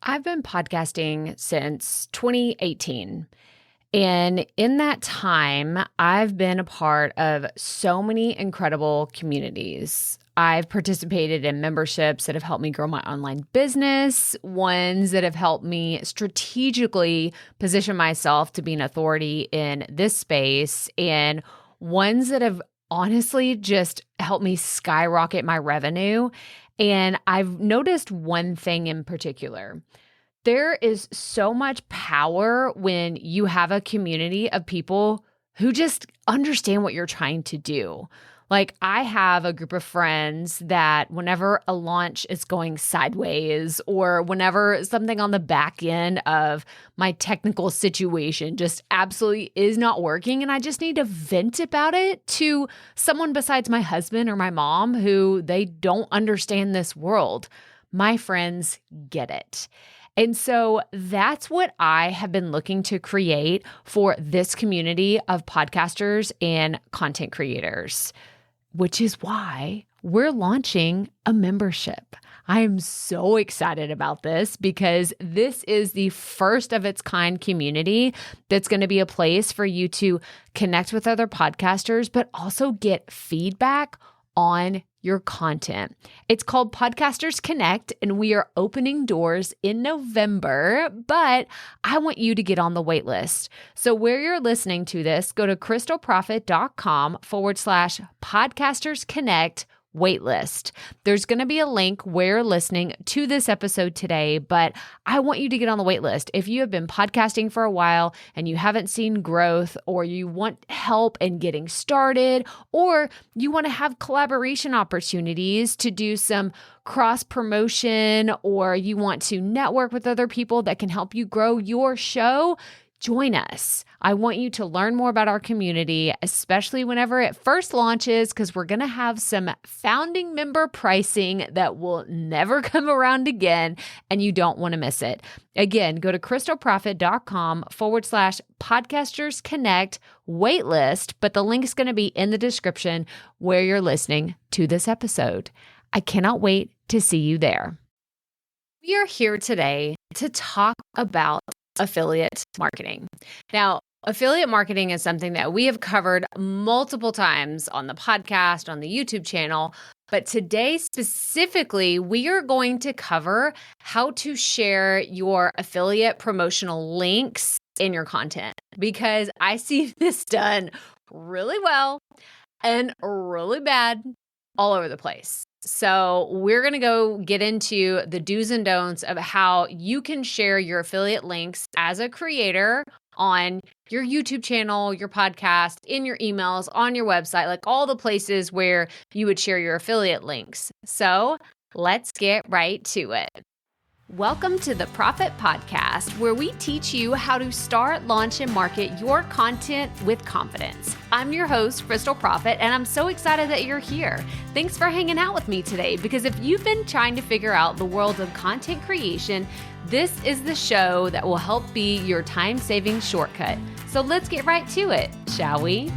I've been podcasting since 2018. And in that time, I've been a part of so many incredible communities. I've participated in memberships that have helped me grow my online business, ones that have helped me strategically position myself to be an authority in this space, and ones that have honestly just helped me skyrocket my revenue. And I've noticed one thing in particular. There is so much power when you have a community of people who just understand what you're trying to do. Like, I have a group of friends that whenever a launch is going sideways or whenever something on the back end of my technical situation just absolutely is not working and I just need to vent about it to someone besides my husband or my mom who they don't understand this world, my friends get it. And so that's what I have been looking to create for this community of podcasters and content creators, which is why we're launching a membership. I am so excited about this because this is the first of its kind community that's going to be a place for you to connect with other podcasters, but also get feedback on your content. It's called Podcasters Connect, and we are opening doors in November, but I want you to get on the wait list. So where you're listening to this, go to krystalprofit.com/Podcasters Connect waitlist. There's going to be a link where you're listening to this episode today, but I want you to get on the waitlist. If you have been podcasting for a while and you haven't seen growth, or you want help in getting started, or you want to have collaboration opportunities to do some cross promotion, or you want to network with other people that can help you grow your show, join us. I want you to learn more about our community, especially whenever it first launches, because we're going to have some founding member pricing that will never come around again, and you don't want to miss it. Again, go to krystalprofit.com/Podcasters Connect waitlist, but the link is going to be in the description where you're listening to this episode. I cannot wait to see you there. We are here today to talk about affiliate marketing. Now, affiliate marketing is something that we have covered multiple times on the podcast, on the YouTube channel, but today specifically, we are going to cover how to share your affiliate promotional links in your content, because I see this done really well and really bad all over the place. So we're going to go get into the do's and don'ts of how you can share your affiliate links as a creator on your YouTube channel, your podcast, in your emails, on your website, like all the places where you would share your affiliate links. So let's get right to it. Welcome to the Profit Podcast, where we teach you how to start, launch, and market your content with confidence. I'm your host, Krystal Profit, and I'm so excited that you're here. Thanks for hanging out with me today, because if you've been trying to figure out the world of content creation, this is the show that will help be your time-saving shortcut. So let's get right to it, shall we?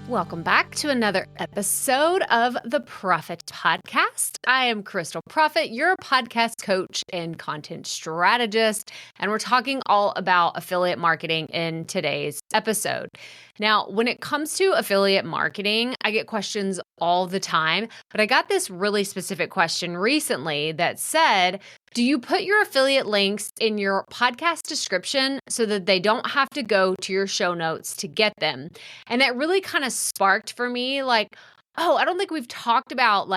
Welcome back to another episode of the Profit Podcast. I am Krystal Profit, your podcast coach and content strategist, and we're talking all about affiliate marketing in today's episode. Now, when it comes to affiliate marketing, I get questions all the time, but I got this really specific question recently that said, do you put your affiliate links in your podcast description so that they don't have to go to your show notes to get them? And that really kind of sparked for me like, oh, I don't think we've talked about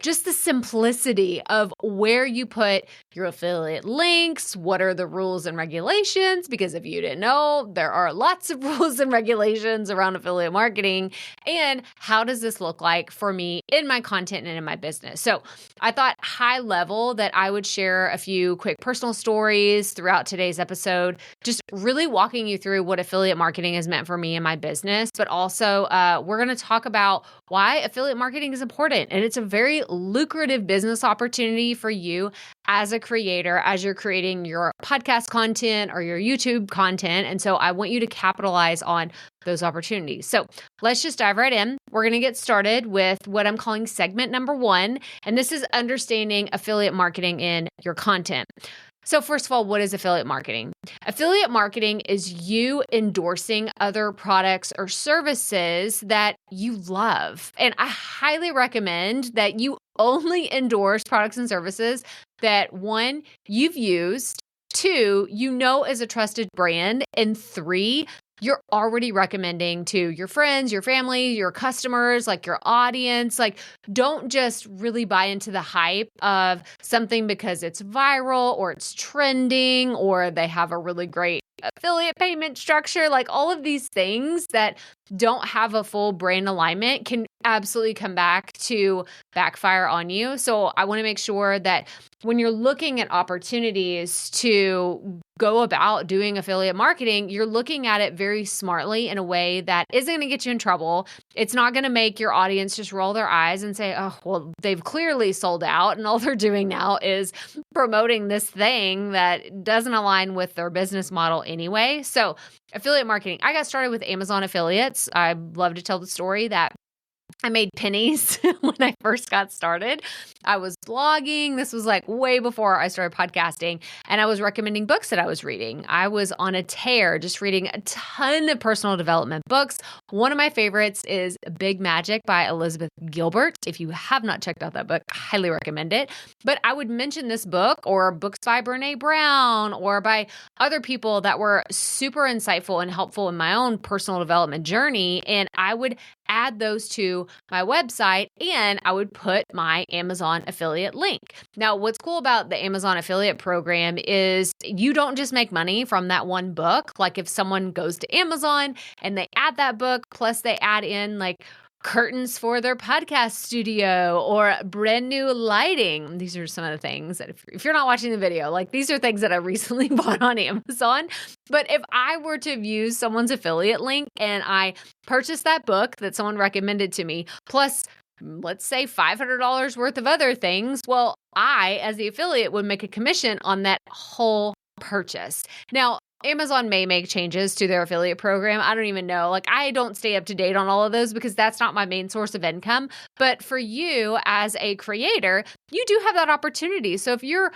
just the simplicity of where you put your affiliate links. What are the rules and regulations? Because if you didn't know, there are lots of rules and regulations around affiliate marketing. And how does this look like for me in my content and in my business? So I thought high level that I would share a few quick personal stories throughout today's episode, just really walking you through what affiliate marketing has meant for me in my business. But also, we're going to talk about why affiliate marketing is important. And it's a very lucrative business opportunity for you as a creator, as you're creating your podcast content or your YouTube content. And so I want you to capitalize on those opportunities. So let's just dive right in. we're going to get started with what I'm calling segment number 1. And this is understanding affiliate marketing in your content. So first of all, what is affiliate marketing? Affiliate marketing is you endorsing other products or services that you love. And I highly recommend that you only endorse products and services that 1, you've used, 2, you know as a trusted brand, and 3, you're already recommending to your friends, your family, your customers, like your audience. Like, don't just really buy into the hype of something because it's viral or it's trending or they have a really great affiliate payment structure. Like, all of these things that don't have a full brand alignment can absolutely come back to backfire on you. So I want to make sure that when you're looking at opportunities to go about doing affiliate marketing, you're looking at it very smartly in a way that isn't going to get you in trouble. It's not going to make your audience just roll their eyes and say, oh, well, they've clearly sold out and all they're doing now is promoting this thing that doesn't align with their business model anyway. So affiliate marketing, I got started with Amazon affiliates. I love to tell the story that I made pennies when I first got started. I was blogging. This was like way before I started podcasting, and I was recommending books that I was reading. I was on a tear just reading a ton of personal development books. One of my favorites is Big Magic by Elizabeth Gilbert. If you have not checked out that book, I highly recommend it. But I would mention this book or books by Brene Brown or by other people that were super insightful and helpful in my own personal development journey. And I would add those to my website and I would put my Amazon affiliate link. Now, what's cool about the Amazon affiliate program is you don't just make money from that one book. Like if someone goes to Amazon and they add that book, plus they add in like curtains for their podcast studio or brand new lighting. These are some of the things that if you're not watching the video, like these are things that I recently bought on Amazon. But if I were to use someone's affiliate link and I purchased that book that someone recommended to me, plus let's say $500 worth of other things, well, I, as the affiliate, would make a commission on that whole purchase. Now, Amazon may make changes to their affiliate program. I don't even know. Like, I don't stay up to date on all of those because that's not my main source of income. But for you as a creator, you do have that opportunity. So if you're,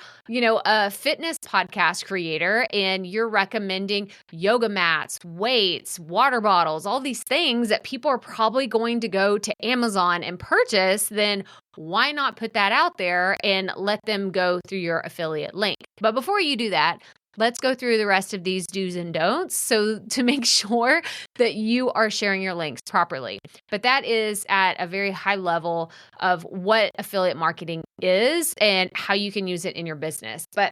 a fitness podcast creator and you're recommending yoga mats, weights, water bottles, all these things that people are probably going to go to Amazon and purchase, then why not put that out there and let them go through your affiliate link? But before you do that, let's go through the rest of these do's and don'ts so to make sure that you are sharing your links properly. But that is at a very high level of what affiliate marketing is and how you can use it in your business. But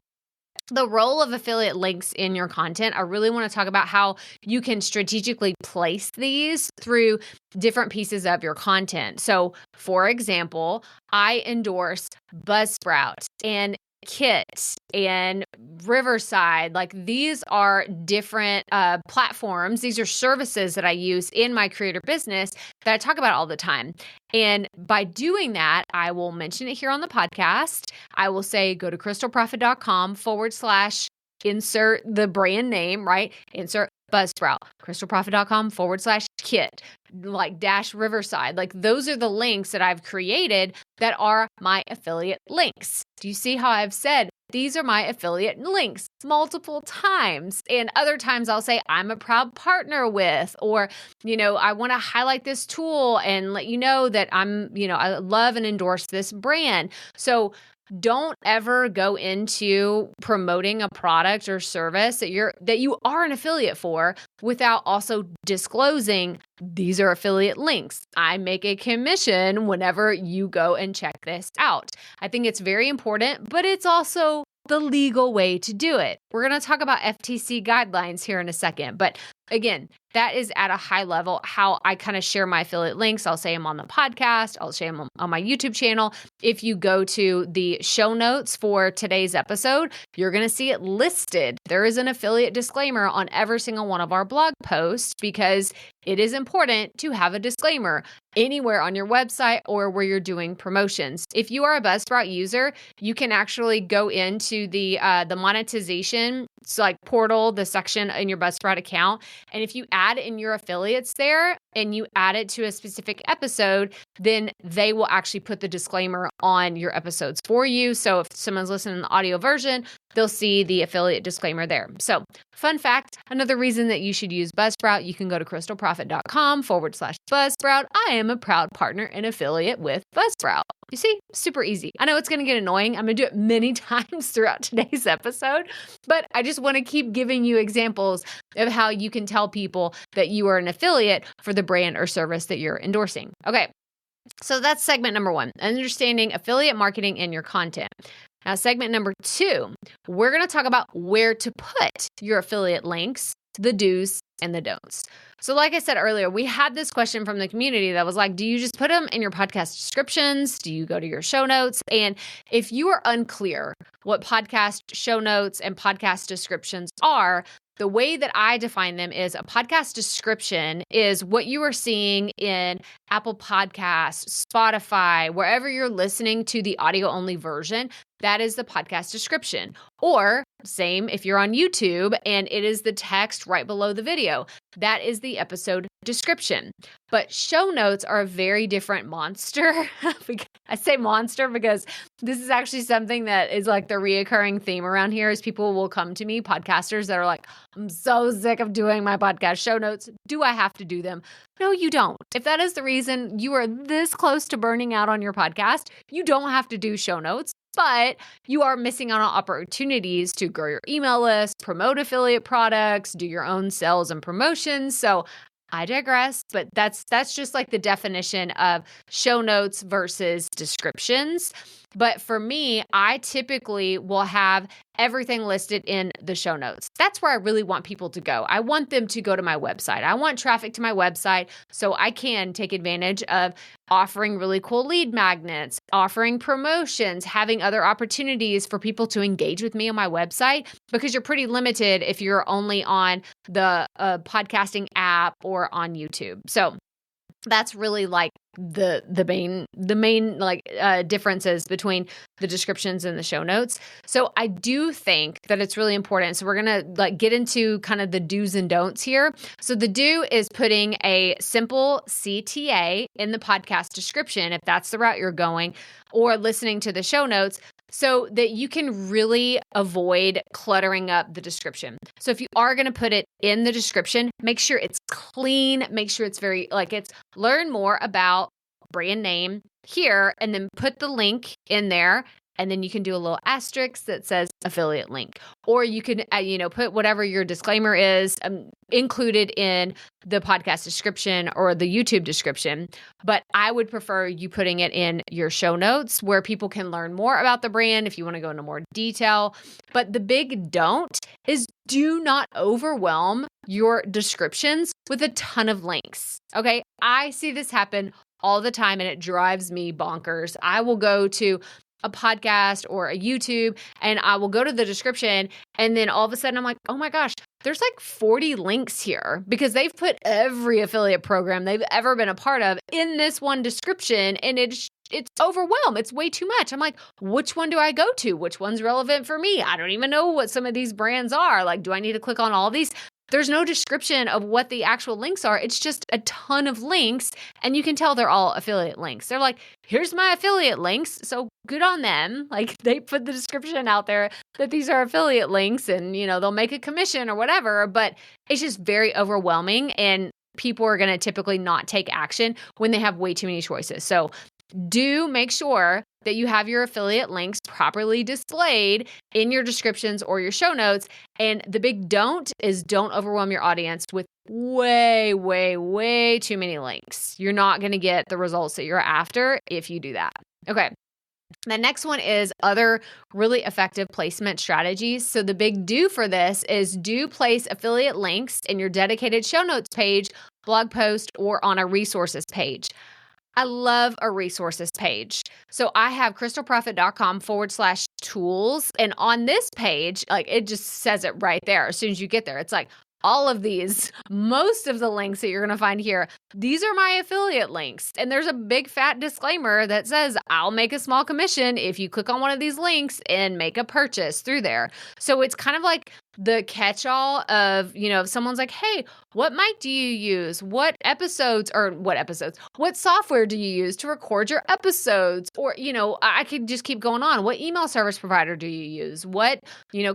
the role of affiliate links in your content, I really want to talk about how you can strategically place these through different pieces of your content. So, for example, I endorse Buzzsprout and Kit and Riverside. Like these are different platforms. These are services that I use in my creator business that I talk about all the time. And by doing that, I will mention it here on the podcast. I will say, go to krystalprofit.com/insert the brand name, right? Insert Buzzsprout, krystalprofit.com/kit, like -Riverside. Like those are the links that I've created that are my affiliate links. Do you see how I've said these are my affiliate links multiple times? And other times I'll say I'm a proud partner with, or, I want to highlight this tool and let you know that I love and endorse this brand. So don't ever go into promoting a product or service that you are an affiliate for without also disclosing these are affiliate links. I make a commission whenever you go and check this out. I think it's very important, but it's also the legal way to do it. We're going to talk about FTC guidelines here in a second, but again, that is at a high level how I kind of share my affiliate links. I'll say them on the podcast. I'll share them on my YouTube channel. If you go to the show notes for today's episode, you're going to see it listed. There is an affiliate disclaimer on every single one of our blog posts because it is important to have a disclaimer anywhere on your website or where you're doing promotions. If you are a Buzzsprout user, you can actually go into the monetization portal, the section in your Buzzsprout account. And if you add in your affiliates there and you add it to a specific episode, then they will actually put the disclaimer on your episodes for you. So if someone's listening to the audio version, they'll see the affiliate disclaimer there. So fun fact, another reason that you should use Buzzsprout, you can go to krystalprofit.com/Buzzsprout. I am a proud partner and affiliate with Buzzsprout. You see, super easy. I know it's going to get annoying. I'm going to do it many times throughout today's episode, but I just want to keep giving you examples of how you can tell people that you are an affiliate for the brand or service that you're endorsing. Okay. So that's segment number 1, understanding affiliate marketing in your content. Now, segment number 2, we're going to talk about where to put your affiliate links, the do's and the don'ts. So like I said earlier, we had this question from the community that was like, do you just put them in your podcast descriptions? Do you go to your show notes? And if you are unclear what podcast show notes and podcast descriptions are, the way that I define them is a podcast description is what you are seeing in Apple Podcasts, Spotify, wherever you're listening to the audio-only version. That is the podcast description. Or same if you're on YouTube and it is the text right below the video. That is the episode description. But show notes are a very different monster. I say monster because this is actually something that is like the reoccurring theme around here is people will come to me, podcasters that are like, I'm so sick of doing my podcast show notes. Do I have to do them? No, you don't. If that is the reason you are this close to burning out on your podcast, you don't have to do show notes. But you are missing out on opportunities to grow your email list, promote affiliate products, do your own sales and promotions. So I digress, but that's just like the definition of show notes versus descriptions. But for me, I typically will have everything listed in the show notes. That's where I really want people to go. I want them to go to my website. I want traffic to my website so I can take advantage of offering really cool lead magnets, offering promotions, having other opportunities for people to engage with me on my website, because you're pretty limited if you're only on the podcasting app or on YouTube. So that's really like the main differences between the descriptions and the show notes. So I do think that it's really important. So we're going to get into kind of the do's and don'ts here. So the do is putting a simple CTA in the podcast description, if that's the route you're going, or listening to the show notes, so that you can really avoid cluttering up the description. So if you are going to put it in the description, make sure it's clean, make sure it's it's learn more about brand name here, and then put the link in there. And then you can do a little asterisk that says affiliate link, or you can, put whatever your disclaimer is included in the podcast description or the YouTube description. But I would prefer you putting it in your show notes where people can learn more about the brand if you want to go into more detail. But the big don't is do not overwhelm your descriptions with a ton of links. Okay. I see this happen all the time and it drives me bonkers. I will go to a podcast or a YouTube and I will go to the description and then all of a sudden I'm like, oh my gosh, there's like 40 links here because they've put every affiliate program they've ever been a part of in this one description, and it's overwhelmed. It's way too much. I'm like, which one do I go to? Which one's relevant for me? I don't even know what some of these brands are. Like, do I need to click on all these? There's no description of what the actual links are. It's just a ton of links, and you can tell they're all affiliate links. They're like, here's my affiliate links, so good on them. Like, they put the description out there that these are affiliate links and, they'll make a commission or whatever, but it's just very overwhelming, and people are going to typically not take action when they have way too many choices. So do make sure that you have your affiliate links properly displayed in your descriptions or your show notes. And the big don't is don't overwhelm your audience with way, way, way too many links. You're not going to get the results that you're after if you do that. Okay. The next one is other really effective placement strategies. So the big do for this is do place affiliate links in your dedicated show notes page, blog post, or on a resources page. I love a resources page. So I have krystalprofit.com/tools. And on this page, it just says it right there. As soon as you get there, it's like all of these, most of the links that you're going to find here, these are my affiliate links. And there's a big fat disclaimer that says, I'll make a small commission if you click on one of these links and make a purchase through there. So it's kind of like the catch-all of, if someone's like, hey, what mic do you use? What software do you use to record your episodes? Or, I could just keep going on. What email service provider do you use? What,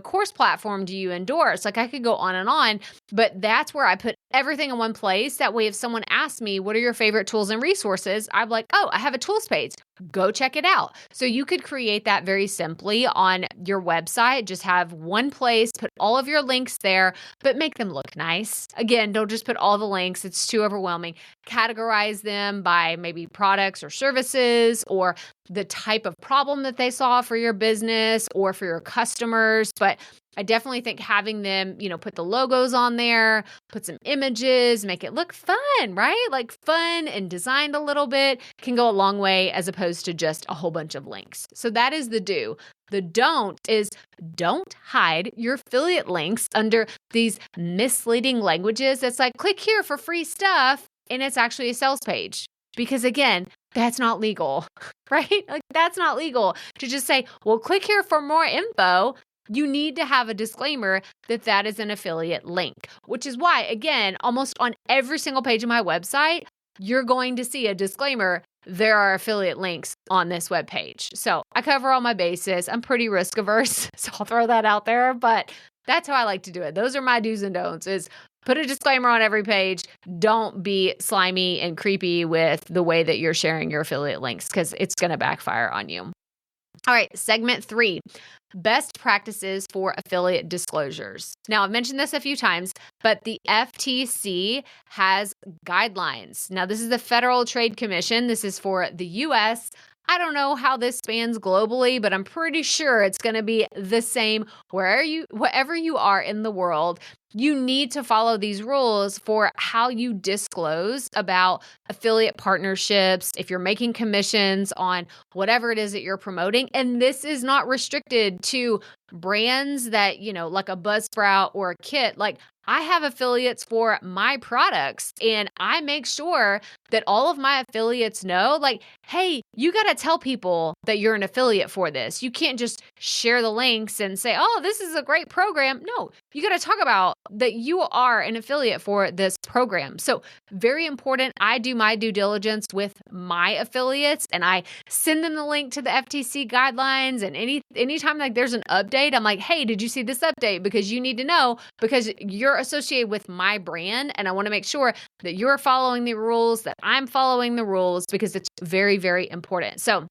course platform do you endorse? Like I could go on, but that's where I put everything in one place. That way, if someone asks me, what are your favorite tools and resources? I'm like, oh, I have a tools page. Go check it out. So you could create that very simply on your website. Just have one place, put all of your links there, but make them look nice. Again, don't just put all the links. It's too overwhelming. Categorize them by maybe products or services or the type of problem that they solve for your business or for your customers. But I definitely think having them, put the logos on there, put some images, make it look fun, right? Like fun and designed a little bit can go a long way as opposed to just a whole bunch of links. So that is the do. The don't is don't hide your affiliate links under these misleading languages. That's like, click here for free stuff. And it's actually a sales page. Because again, that's not legal, right? Like that's not legal to just say, well, click here for more info. You need to have a disclaimer that that is an affiliate link, which is why, again, almost on every single page of my website, you're going to see a disclaimer. There are affiliate links on this web page. So I cover all my bases. I'm pretty risk averse, so I'll throw that out there, but that's how I like to do it. Those are my do's and don'ts is put a disclaimer on every page. Don't be slimy and creepy with the way that you're sharing your affiliate links because it's going to backfire on you. All right, segment 3, best practices for affiliate disclosures. Now, I've mentioned this a few times, but the FTC has guidelines. Now, this is the Federal Trade Commission. This is for the U.S. I don't know how this spans globally, but I'm pretty sure it's going to be the same wherever you are in the world. You need to follow these rules for how you disclose about affiliate partnerships, if you're making commissions on whatever it is that you're promoting. And this is not restricted to brands that, like a Buzzsprout or a Kit. Like I have affiliates for my products and I make sure that all of my affiliates know, like, hey, you got to tell people that you're an affiliate for this. You can't just share the links and say, oh, this is a great program. No, you got to talk about that you are an affiliate for this program. So very important. I do my due diligence with my affiliates and I send them the link to the FTC guidelines. And anytime like there's an update, I'm like, hey, did you see this update? Because you need to know because you're associated with my brand. And I want to make sure that you're following the rules, that I'm following the rules because it's very, very important. So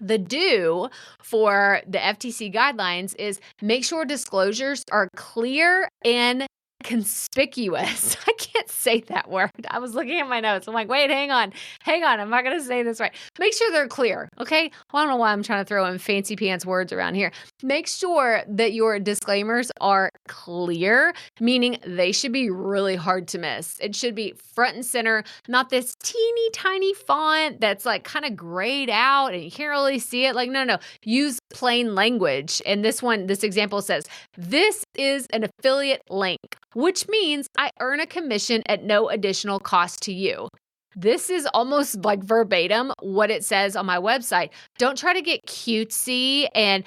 the do for the FTC guidelines is make sure disclosures are clear and conspicuous. I can't say that word. I was looking at my notes. I'm like, wait, hang on. I'm not going to say this right. Make sure they're clear. Okay. Well, I don't know why I'm trying to throw in fancy pants words around here. Make sure that your disclaimers are clear, meaning they should be really hard to miss. It should be front and center, not this teeny tiny font that's like kind of grayed out and you can't really see it. Like, no. Use plain language. And this example says, this is an affiliate link, which means I earn a commission at no additional cost to you. This is almost like verbatim what it says on my website. Don't try to get cutesy and,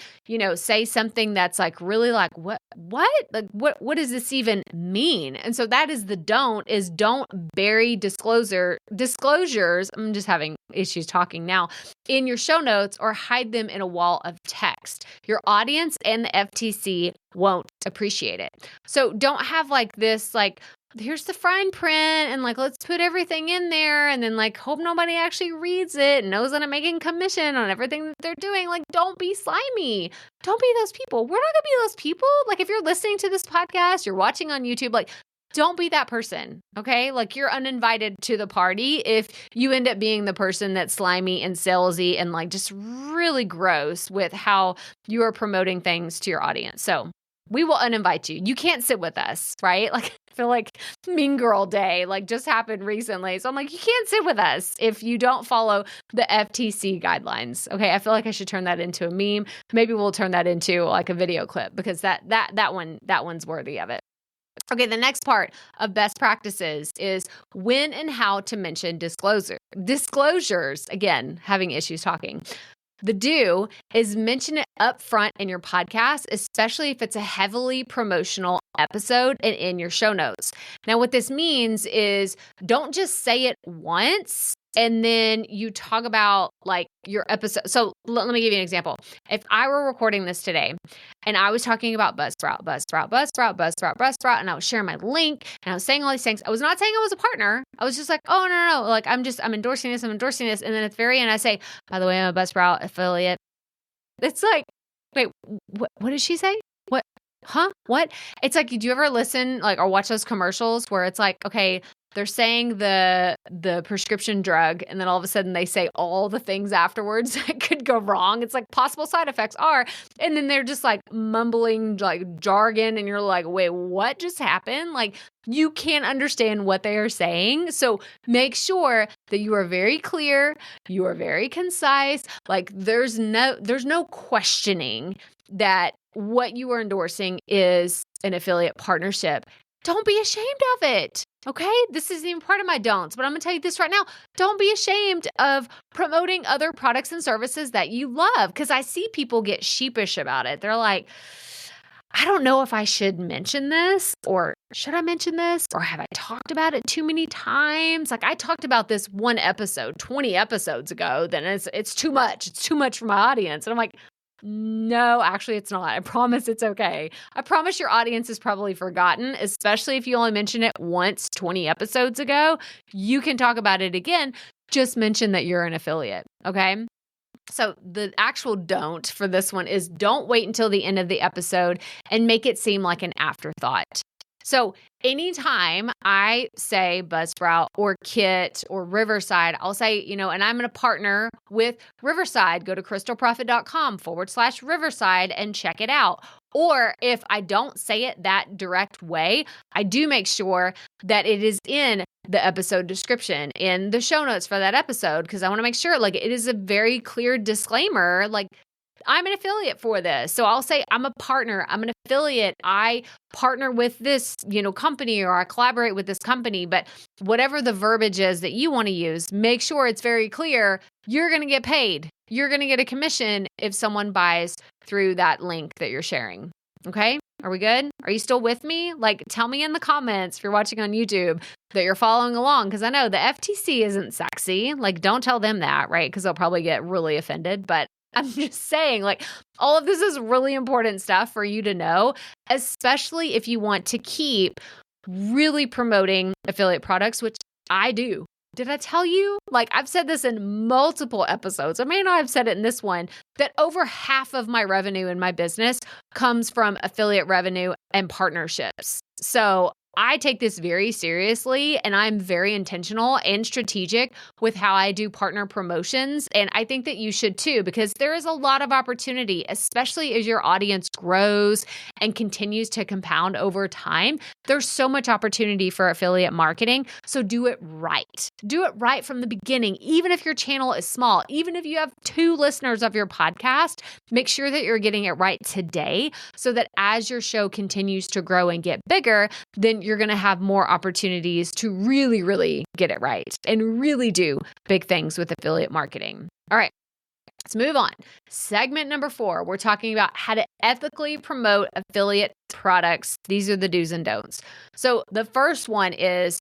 say something that's like really like, what? Like, what does this even mean? And so that is the don't bury disclosures. I'm just having issues talking now in your show notes or hide them in a wall of text. Your audience and the FTC won't appreciate it. So don't have like this, like, here's the fine print and like, let's put everything in there and then like hope nobody actually reads it and knows that I'm making commission on everything that they're doing. Like, don't be slimy. Don't be those people. We're not going to be those people. Like if you're listening to this podcast, you're watching on YouTube, like don't be that person. Okay. Like you're uninvited to the party if you end up being the person that's slimy and salesy and like just really gross with how you are promoting things to your audience. So we will uninvite you. You can't sit with us, right? Like I feel like Mean Girl Day like just happened recently. So I'm like, you can't sit with us if you don't follow the FTC guidelines. Okay. I feel like I should turn that into a meme. Maybe we'll turn that into like a video clip because that one's worthy of it. Okay, the next part of best practices is when and how to mention disclosures. Again, having issues talking. The do is mention it up front in your podcast, especially if it's a heavily promotional episode and in your show notes. Now, what this means is don't just say it once and then you talk about like your episode. So let me give you an example. If I were recording this today and I was talking about Buzzsprout, and I was sharing my link and I was saying all these things, I was not saying I was a partner. I was just like, oh, no. Like I'm endorsing this. And then at the very end, I say, by the way, I'm a Buzzsprout affiliate. It's like, wait, what did she say? What? Huh? What? It's like, do you ever listen like or watch those commercials where it's like, okay, they're saying the prescription drug, and then all of a sudden they say all the things afterwards that could go wrong. It's like possible side effects are, and then they're just like mumbling like jargon, and you're like, wait, what just happened? Like you can't understand what they are saying. So make sure that you are very clear, you are very concise. Like there's no questioning that what you are endorsing is an affiliate partnership. Don't be ashamed of it. Okay? This isn't even part of my don'ts, but I'm going to tell you this right now. Don't be ashamed of promoting other products and services that you love, because I see people get sheepish about it. They're like, I don't know if I should mention this, or should I mention this, or have I talked about it too many times? Like I talked about this one episode 20 episodes ago, then it's too much. It's too much for my audience. And I'm like, no, actually it's not. I promise it's okay. I promise your audience has probably forgotten, especially if you only mentioned it once 20 episodes ago. You can talk about it again. Just mention that you're an affiliate, okay? So the actual don't for this one is don't wait until the end of the episode and make it seem like an afterthought. So anytime I say Buzzsprout or Kit or Riverside, I'll say, and I'm going to partner with Riverside. Go to krystalprofit.com/Riverside and check it out. Or if I don't say it that direct way, I do make sure that it is in the episode description, in the show notes for that episode, because I want to make sure like it is a very clear disclaimer, like I'm an affiliate for this. So I'll say I'm a partner, I'm an affiliate, I partner with this, company, or I collaborate with this company. But whatever the verbiage is that you want to use, make sure it's very clear. You're going to get paid. You're going to get a commission if someone buys through that link that you're sharing. Okay? Are we good? Are you still with me? Like, tell me in the comments if you're watching on YouTube that you're following along, because I know the FTC isn't sexy. Like, don't tell them that, right? Because they'll probably get really offended. But I'm just saying, like, all of this is really important stuff for you to know, especially if you want to keep really promoting affiliate products, which I do. Did I tell you? Like, I've said this in multiple episodes. I may not have said it in this one, that over half of my revenue in my business comes from affiliate revenue and partnerships. So I take this very seriously, and I'm very intentional and strategic with how I do partner promotions. And I think that you should too, because there is a lot of opportunity, especially as your audience grows and continues to compound over time. There's so much opportunity for affiliate marketing. So do it right. Do it right from the beginning. Even if your channel is small, even if you have 2 listeners of your podcast, make sure that you're getting it right today, so that as your show continues to grow and get bigger, then you're going to have more opportunities to really, really get it right and really do big things with affiliate marketing. All right, let's move on. Segment number 4, we're talking about how to ethically promote affiliate products. These are the do's and don'ts. So the first one is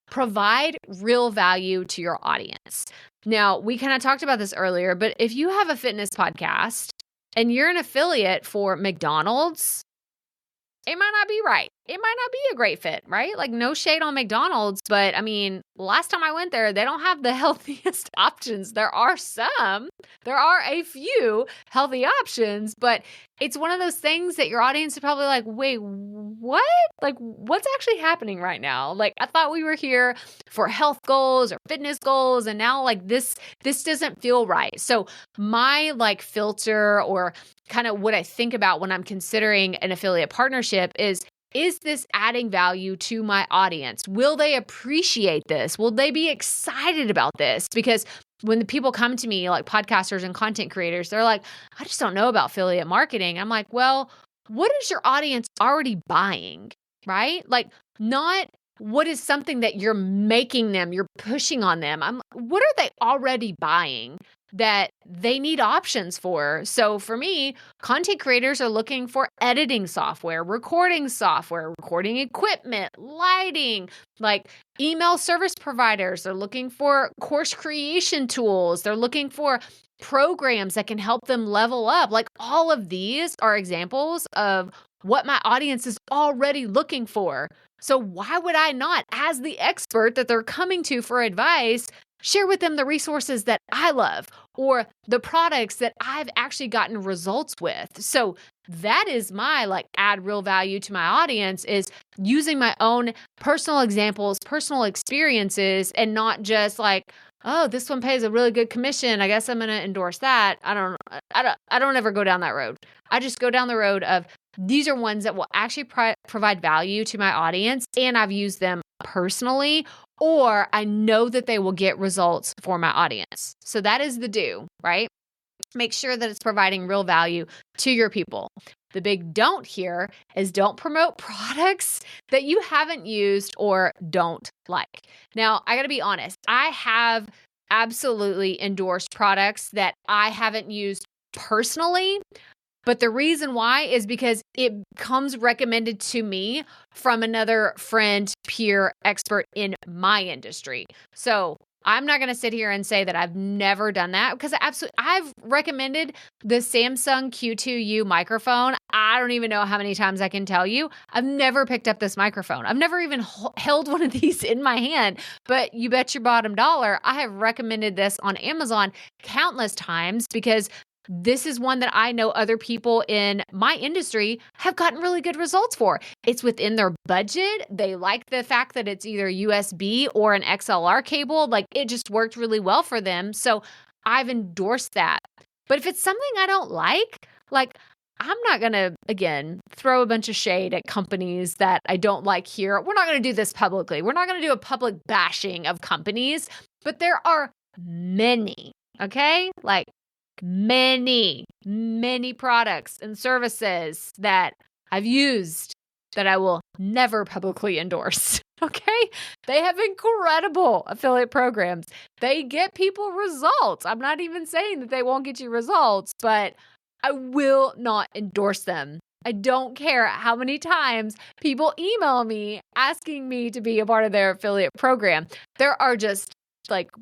provide real value to your audience. Now, we kind of talked about this earlier, but if you have a fitness podcast and you're an affiliate for McDonald's, it might not be right. It might not be a great fit, right? Like, no shade on McDonald's, but I mean, last time I went there, they don't have the healthiest options. There are a few healthy options, but it's one of those things that your audience is probably like, wait, what? Like, what's actually happening right now? Like, I thought we were here for health goals or fitness goals, and now like this doesn't feel right. So my like filter, or kind of what I think about when I'm considering an affiliate partnership is this adding value to my audience? Will they appreciate this? Will they be excited about this? Because when the people come to me, like podcasters and content creators, they're like, I just don't know about affiliate marketing. I'm like, well, what is your audience already buying, right? Like, not what is something that you're making them, you're pushing on them. What are they already buying? that they need options for. So for me, content creators are looking for editing software, recording equipment, lighting, like email service providers. They're looking for course creation tools. They're looking for programs that can help them level up. Like all of these are examples of what my audience is already looking for. So why would I not, as the expert that they're coming to for advice, share with them the resources that I love or the products that I've actually gotten results with? So that is my add real value to my audience, is using my own personal examples, personal experiences, and not just oh, this one pays a really good commission, I guess I'm going to endorse that. I don't ever go down that road. I just go down the road of these are ones that will actually provide value to my audience, and I've used them personally, or I know that they will get results for my audience. So that is the do, right? Make sure that it's providing real value to your people. The big don't here is don't promote products that you haven't used or don't like. Now, I got to be honest. I have absolutely endorsed products that I haven't used personally. But the reason why is because it comes recommended to me from another friend, peer, expert in my industry. So I'm not going to sit here and say that I've never done that, because I've recommended the Samsung Q2U microphone. I don't even know how many times I can tell you. I've never picked up this microphone. I've never even held one of these in my hand, but you bet your bottom dollar, I have recommended this on Amazon countless times, because this is one that I know other people in my industry have gotten really good results for. It's within their budget. They like the fact that it's either USB or an XLR cable. It just worked really well for them. So I've endorsed that. But if it's something I don't like, I'm not going to, again, throw a bunch of shade at companies that I don't like here. We're not going to do this publicly. We're not going to do a public bashing of companies, but there are many, okay? Many products and services that I've used that I will never publicly endorse. Okay? They have incredible affiliate programs. They get people results. I'm not even saying that they won't get you results, but I will not endorse them. I don't care how many times people email me asking me to be a part of their affiliate program. There are just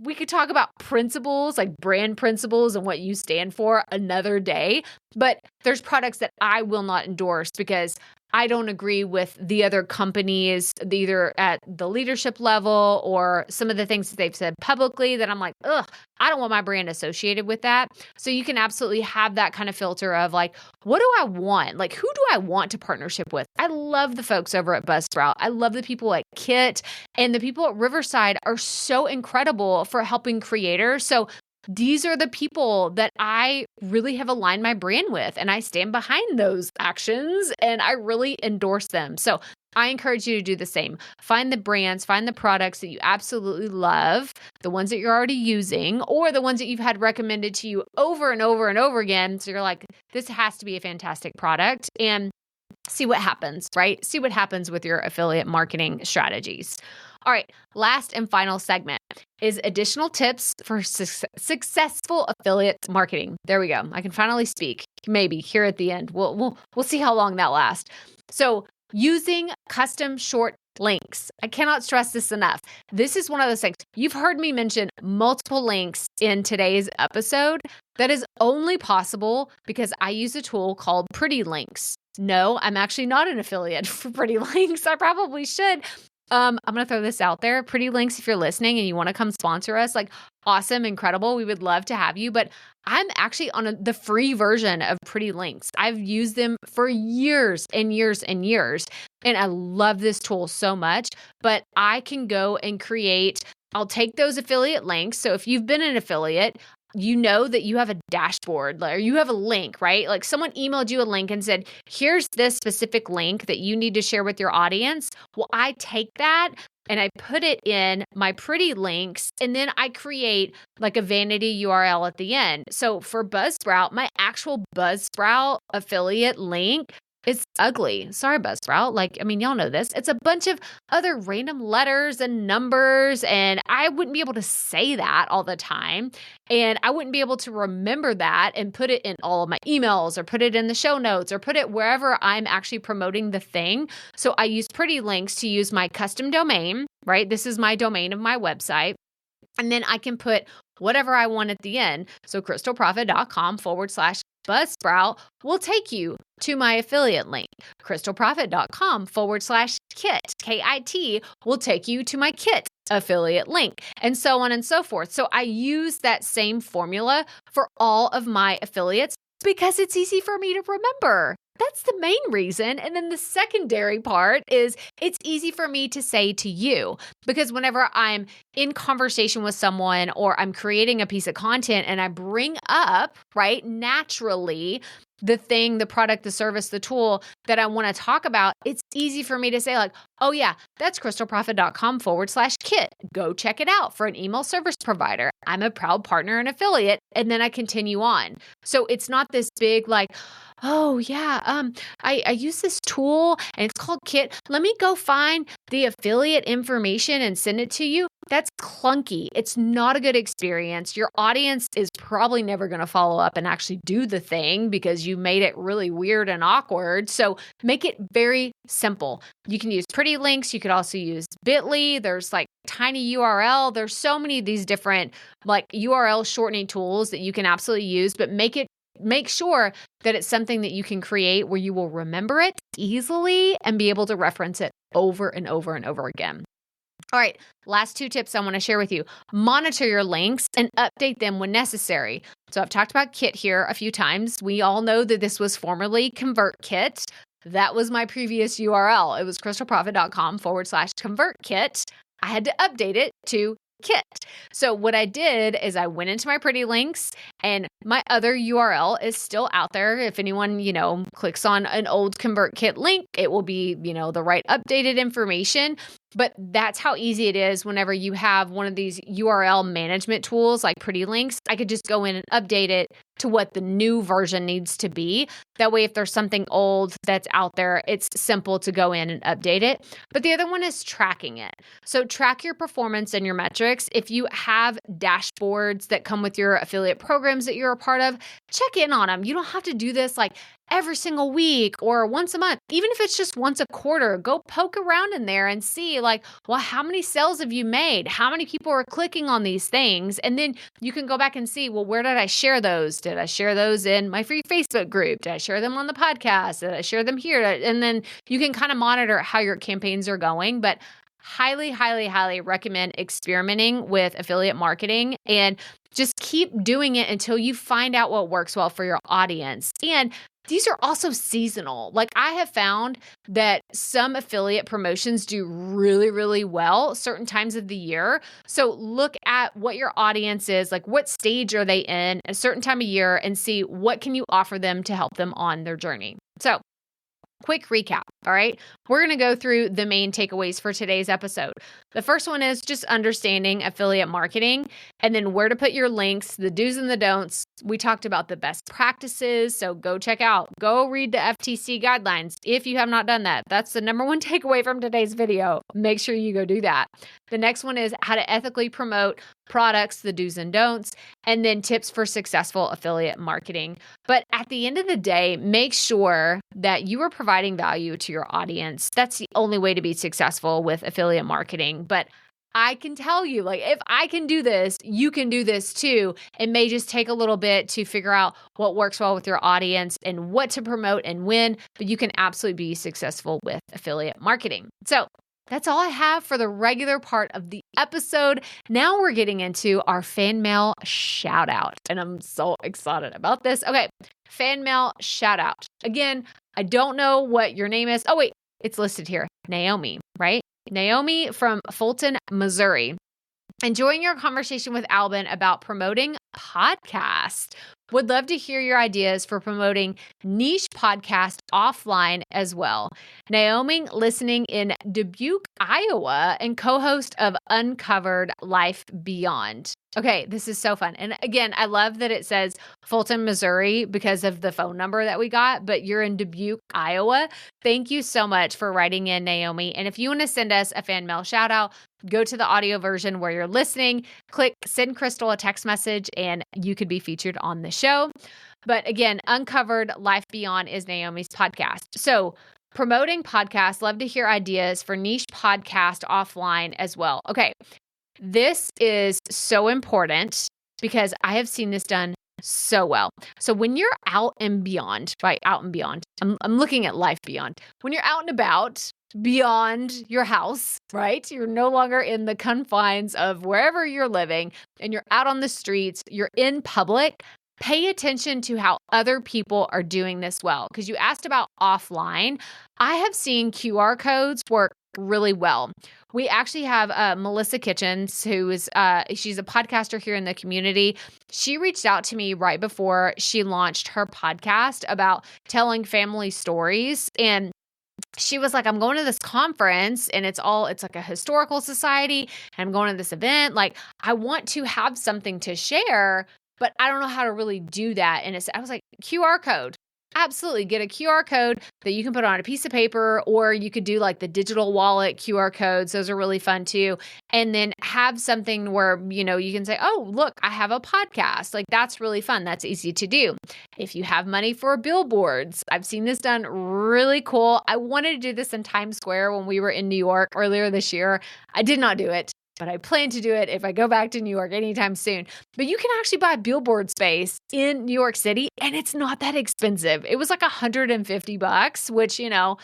we could talk about principles, brand principles and what you stand for another day, but there's products that I will not endorse because I don't agree with the other companies, either at the leadership level or some of the things that they've said publicly that I'm ugh, I don't want my brand associated with that. So you can absolutely have that kind of filter of what do I want? Who do I want to partnership with? I love the folks over at Buzzsprout. I love the people at Kit, and the people at Riverside are so incredible for helping creators. So these are the people that I really have aligned my brand with, and I stand behind those actions and I really endorse them. So I encourage you to do the same. Find the brands, find the products that you absolutely love, the ones that you're already using, or the ones that you've had recommended to you over and over and over again. So you're this has to be a fantastic product, and see what happens, right? See what happens with your affiliate marketing strategies. All right, last and final segment is additional tips for successful affiliate marketing. There we go. I can finally speak, maybe here at the end. We'll see how long that lasts. So using custom short links. I cannot stress this enough. This is one of those things. You've heard me mention multiple links in today's episode. That is only possible because I use a tool called Pretty Links. No, I'm actually not an affiliate for Pretty Links. I probably should. I'm going to throw this out there. Pretty Links, if you're listening and you want to come sponsor us, awesome, incredible. We would love to have you. But I'm actually on the free version of Pretty Links. I've used them for years and years and years. And I love this tool so much. But I can go and I'll take those affiliate links. So if you've been an affiliate, you know that you have a dashboard or you have a link, right? Someone emailed you a link and said, here's this specific link that you need to share with your audience. Well, I take that and I put it in my Pretty Links, and then I create a vanity URL at the end. So for Buzzsprout, my actual Buzzsprout affiliate link It's ugly. Sorry, Buzzsprout. Y'all know this. It's a bunch of other random letters and numbers, and I wouldn't be able to say that all the time. And I wouldn't be able to remember that and put it in all of my emails or put it in the show notes or put it wherever I'm actually promoting the thing. So I use Pretty Links to use my custom domain, right? This is my domain of my website. And then I can put whatever I want at the end. So krystalprofit.com/Buzzsprout will take you to my affiliate link. krystalprofit.com/kit, KIT, will take you to my kit affiliate link, and so on and so forth. So I use that same formula for all of my affiliates because it's easy for me to remember. That's the main reason. And then the secondary part is it's easy for me to say to you, because whenever I'm in conversation with someone or I'm creating a piece of content and I bring up, right, naturally the thing, the product, the service, the tool that I want to talk about, it's easy for me to say like, oh yeah, that's krystalprofit.com/kit. Go check it out for an email service provider. I'm a proud partner and affiliate. And then I continue on. So it's not this big like, oh yeah, I use this tool and it's called Kit. Let me go find the affiliate information and send it to you. That's clunky. It's not a good experience. Your audience is probably never going to follow up and actually do the thing because you made it really weird and awkward. So make it very simple. You can use Pretty Links. You could also use Bitly. There's like Tiny URL. There's so many of these different like URL shortening tools that you can absolutely use, but make sure that it's something that you can create where you will remember it easily and be able to reference it over and over and over again. All right, last 2 tips I want to share with you. Monitor your links and update them when necessary. So I've talked about Kit here a few times. We all know that this was formerly ConvertKit. That was my previous URL. It was krystalprofit.com/ConvertKit. I had to update it to Kit. So what I did is I went into my Pretty Links and my other URL is still out there. If anyone, clicks on an old ConvertKit link, it will be, the right updated information. But that's how easy it is whenever you have one of these URL management tools like Pretty Links. I could just go in and update it to what the new version needs to be. That way, if there's something old that's out there, it's simple to go in and update it. But the other one is tracking it. So track your performance and your metrics. If you have dashboards that come with your affiliate programs that you're a part of, check in on them. You don't have to do this like every single week or once a month. Even if it's just once a quarter, go poke around in there and see like, well, how many sales have you made? How many people are clicking on these things? And then you can go back and see, well, where did I share those? Did I share those in my free Facebook group? Did I share them on the podcast? Did I share them here? And then you can kind of monitor how your campaigns are going. But highly, highly, highly recommend experimenting with affiliate marketing and just keep doing it until you find out what works well for your audience. And these are also seasonal. Like I have found that some affiliate promotions do really, really well certain times of the year. So look at what your audience is, like what stage are they in a certain time of year and see what can you offer them to help them on their journey. So quick recap, all right? We're going to go through the main takeaways for today's episode. The first one is just understanding affiliate marketing and then where to put your links, the do's and the don'ts. We talked about the best practices, so go read the FTC guidelines if you have not done that. That's the number one takeaway from today's video. Make sure you go do that. The next one is how to ethically promote products, the do's and don'ts, and then tips for successful affiliate marketing. But at the end of the day, make sure that you are providing value to your audience. That's the only way to be successful with affiliate marketing. But I can tell you, like, if I can do this, you can do this too. It may just take a little bit to figure out what works well with your audience and what to promote and when, but you can absolutely be successful with affiliate marketing. So that's all I have for the regular part of the episode. Now we're getting into our fan mail shout out, and I'm so excited about this. Okay, fan mail shout out. Again, I don't know what your name is. Oh, wait, it's listed here. Naomi, right? Naomi from Fulton, Missouri. Enjoying your conversation with Albin about promoting podcast. Would love to hear your ideas for promoting niche podcast offline as well. Naomi, listening in Dubuque, Iowa, and co-host of Uncovered Life Beyond. Okay, this is so fun. And again, I love that it says Fulton, Missouri because of the phone number that we got, but you're in Dubuque, Iowa. Thank you so much for writing in, Naomi. And if you want to send us a fan mail shout out, go to the audio version where you're listening, click send Krystal a text message, and you could be featured on the show. But again, Uncovered Life Beyond is Naomi's podcast. So promoting podcasts, love to hear ideas for niche podcast offline as well. Okay, this is so important because I have seen this done so well. So when you're out and beyond, right? Out and beyond, I'm looking at life beyond. When you're out and about, beyond your house, right? You're no longer in the confines of wherever you're living and you're out on the streets, you're in public. Pay attention to how other people are doing this well. Because you asked about offline. I have seen QR codes work really well. We actually have Melissa Kitchens, who is she's a podcaster here in the community. She reached out to me right before she launched her podcast about telling family stories. And she was like, I'm going to this conference and it's like a historical society and I'm going to this event. Like, I want to have something to share, but I don't know how to really do that. And I was like, QR code. Absolutely. Get a QR code that you can put on a piece of paper, or you could do like the digital wallet QR codes. Those are really fun too. And then have something where, you can say, oh, look, I have a podcast. Like, that's really fun. That's easy to do. If you have money for billboards, I've seen this done really cool. I wanted to do this in Times Square when we were in New York earlier this year. I did not do it, but I plan to do it if I go back to New York anytime soon. But you can actually buy billboard space in New York City, and it's not that expensive. It was like $150, which, I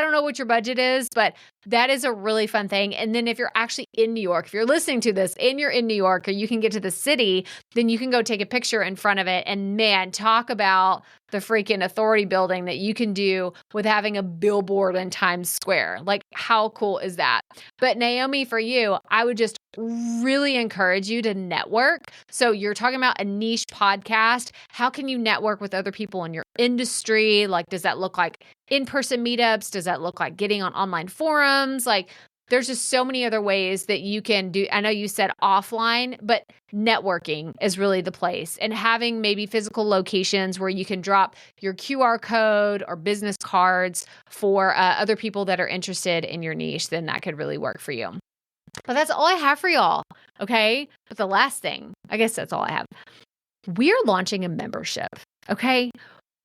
don't know what your budget is, but that is a really fun thing. And then if you're actually in New York, if you're listening to this and you're in New York or you can get to the city, then you can go take a picture in front of it. And man, talk about the freaking authority building that you can do with having a billboard in Times Square. Like, how cool is that? But Naomi, for you, I would just really encourage you to network. So you're talking about a niche podcast. How can you network with other people in your industry? Like, does that look like in-person meetups? Does that look like getting on online forums? Like, there's just so many other ways that you can do. I know you said offline, but networking is really the place. And having maybe physical locations where you can drop your QR code or business cards for other people that are interested in your niche, then that could really work for you. But that's all I have for y'all, okay? But the last thing, I guess that's all I have. We're launching a membership, okay?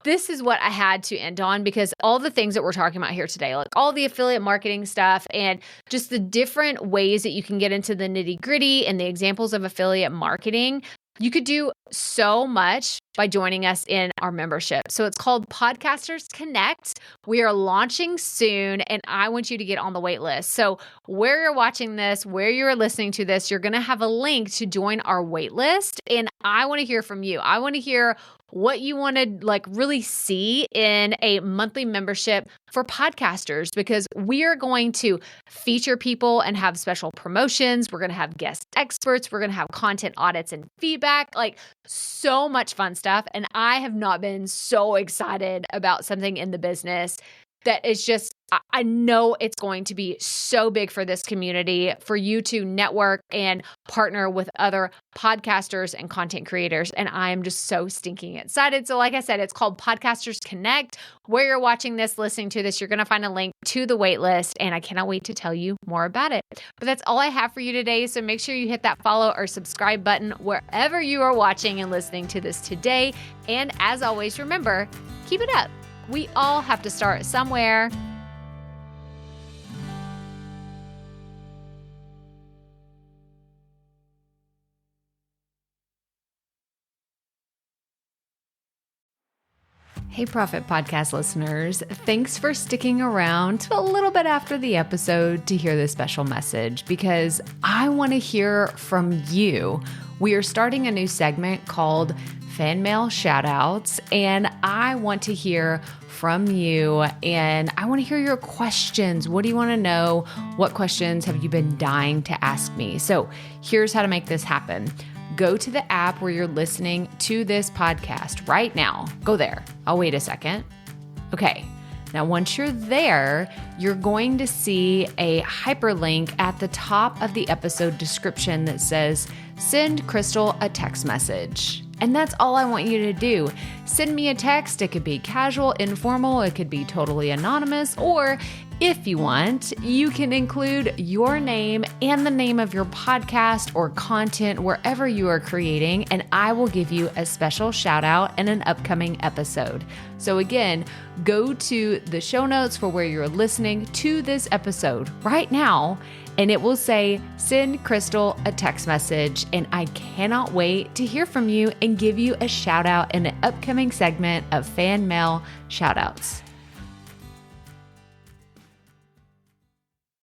This is what I had to end on, because all the things that we're talking about here today, like all the affiliate marketing stuff and just the different ways that you can get into the nitty-gritty and the examples of affiliate marketing, you could do so much by joining us in our membership. So it's called Podcasters Connect. We are launching soon, and I want you to get on the wait list. So where you're watching this, where you're listening to this, you're going to have a link to join our wait list. And I want to hear from you. I want to hear what you want to really see in a monthly membership for podcasters, because we are going to feature people and have special promotions. We're going to have guest experts. We're going to have content audits and feedback, like so much fun stuff. And I have not been so excited about something in the business that is just, I know it's going to be so big for this community, for you to network and partner with other podcasters and content creators. And I am just so stinking excited. So like I said, it's called Podcasters Connect. Where you're watching this, listening to this, you're going to find a link to the wait list, and I cannot wait to tell you more about it. But that's all I have for you today. So make sure you hit that follow or subscribe button wherever you are watching and listening to this today. And as always, remember, keep it up. We all have to start somewhere. Hey, Profit Podcast listeners. Thanks for sticking around to a little bit after the episode to hear this special message, because I want to hear from you. We are starting a new segment called Fan Mail Shoutouts, and I want to hear from you, and I want to hear your questions. What do you want to know? What questions have you been dying to ask me? So here's how to make this happen. go to the app where you're listening to this podcast right now. Go there. I'll wait a second. Okay. Now, once you're there, you're going to see a hyperlink at the top of the episode description that says, send Krystal a text message. And that's all I want you to do. Send me a text. It could be casual, informal. It could be totally anonymous. Or if you want, you can include your name and the name of your podcast or content wherever you are creating, and I will give you a special shout out in an upcoming episode. So again, go to the show notes for where you're listening to this episode right now, and it will say, send Krystal a text message. And I cannot wait to hear from you and give you a shout out in an upcoming segment of fan mail shout outs.